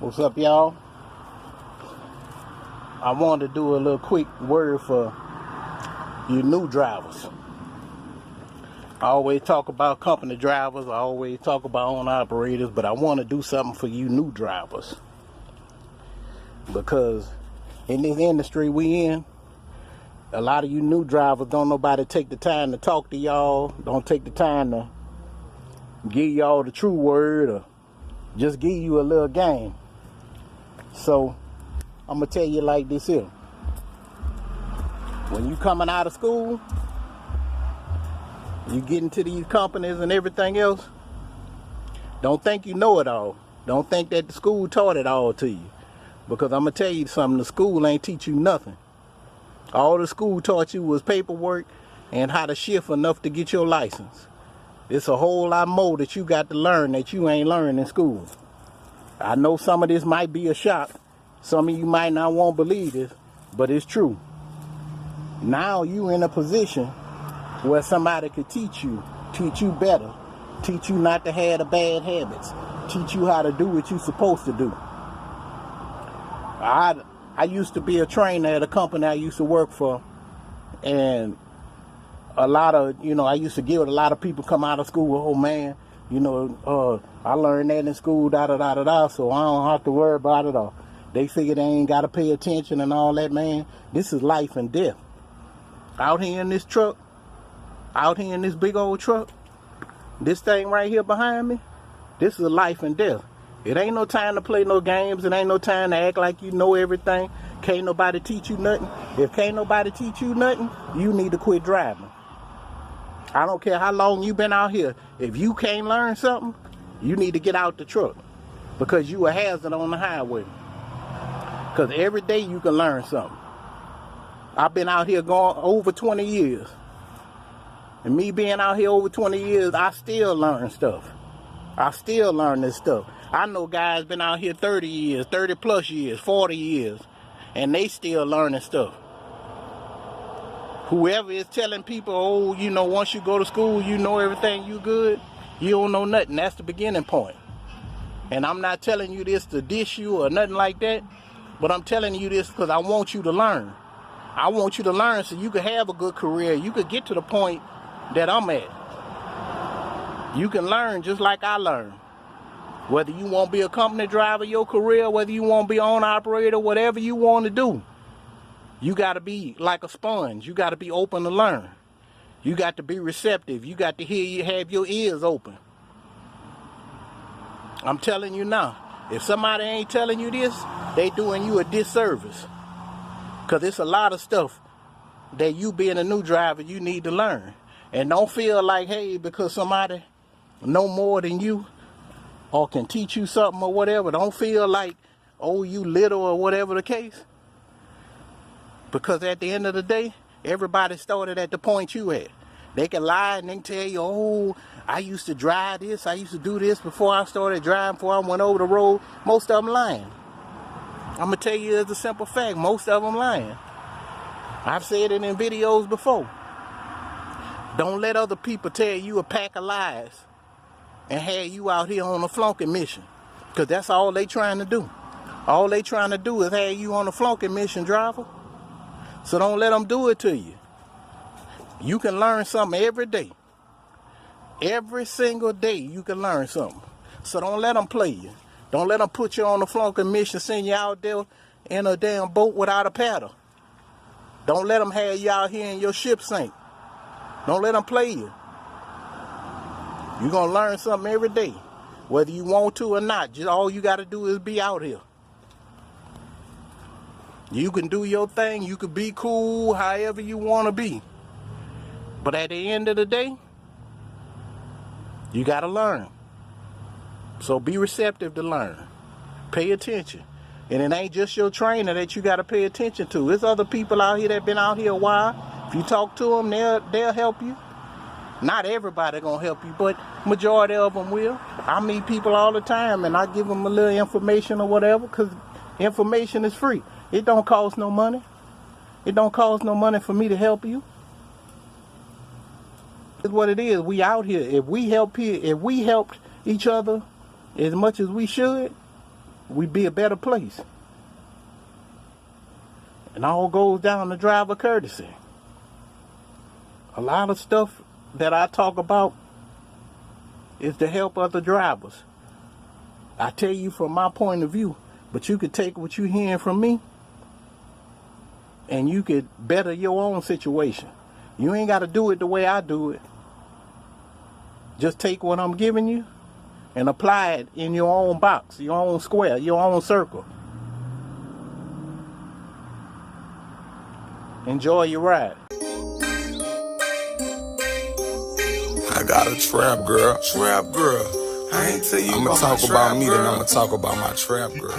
What's up, y'all? I wanted to do a little quick word for you new drivers. I always talk about company drivers, I always talk about owner operators, but I want to do something for you new drivers. Because in this industry we in, a lot of you new drivers don't nobody take the time to talk to y'all, don't take the time to give y'all the true word or just give you a little game. So I'm gonna tell you like this here. When you coming out of school, you get into these companies and everything else, don't think you know it all. Don't think that the school taught it all to you. Because I'm gonna tell you something, the school ain't teach you nothing. All the school taught you was paperwork and how to shift enough to get your license. It's a whole lot more that you got to learn that you ain't learned in school. I know some of this might be a shock. Some of you might not want to believe this, but it's true. Now you in a position where somebody could teach you better, teach you not to have the bad habits, teach you how to do what you're supposed to do. I used to be a trainer at a company I used to work for, and a lot of, I used to give a lot of people come out of school, oh man, I learned that in school, so I don't have to worry about it all. They figure they ain't got to pay attention and all that, man. This is life and death. Out here in this truck, out here in this big old truck, this thing right here behind me, this is life and death. It ain't no time to play no games. It ain't no time to act like you know everything. Can't nobody teach you nothing. If can't nobody teach you nothing, you need to quit driving. I don't care how long you been out here. If you can't learn something, you need to get out the truck. Because you a hazard on the highway. Because every day you can learn something. I've been out here going over 20 years. And me being out here over 20 years, I still learn stuff. I still learn this stuff. I know guys been out here 30 years, 30 plus years, 40 years. And they still learning stuff. Whoever is telling people, once you go to school, you know everything, you good. You don't know nothing. That's the beginning point. And I'm not telling you this to diss you or nothing like that. But I'm telling you this because I want you to learn. I want you to learn so you can have a good career. You could get to the point that I'm at. You can learn just like I learned. Whether you want to be a company driver, your career, whether you want to be an owner operator, whatever you want to do. You got to be like a sponge. You got to be open to learn. You got to be receptive. You got to have your ears open. I'm telling you now, if somebody ain't telling you this, they doing you a disservice. Because it's a lot of stuff that you being a new driver, you need to learn. And don't feel like, hey, because somebody know more than you or can teach you something or whatever, don't feel like, oh, you little or whatever the case. Because at the end of the day, everybody started at the point you at. They can lie and they can tell you, oh, I used to drive this, I used to do this before I started driving, before I went over the road. Most of them lying. I'm going to tell you as a simple fact, most of them lying. I've said it in videos before. Don't let other people tell you a pack of lies and have you out here on a flunking mission. Because that's all they trying to do. All they trying to do is have you on a flunking mission, driver. So don't let them do it to you. You can learn something every day. Every single day you can learn something. So don't let them play you. Don't let them put you on a flunking mission, send you out there in a damn boat without a paddle. Don't let them have you out here in your ship sink. Don't let them play you. You're going to learn something every day. Whether you want to or not. Just all you got to do is be out here. You can do your thing. You can be cool however you want to be. But at the end of the day, you got to learn. So be receptive to learn. Pay attention. And it ain't just your trainer that you got to pay attention to. There's other people out here that been out here a while. If you talk to them, they'll help you. Not everybody gonna help you, but majority of them will. I meet people all the time and I give them a little information or whatever, because information is free. It don't cost no money. It don't cost no money for me to help you. It's what it is. We out here. If we helped each other as much as we should, we'd be a better place. And all goes down to driver courtesy. A lot of stuff that I talk about is to help other drivers. I tell you from my point of view, but you could take what you're hearing from me and you could better your own situation. You ain't got to do it the way I do it. Just take what I'm giving you and apply it in your own box, your own square, your own circle. Enjoy your ride. I got a trap girl. Trap girl. I ain't tell you. I'ma talk about me, then I'ma talk about my trap girl.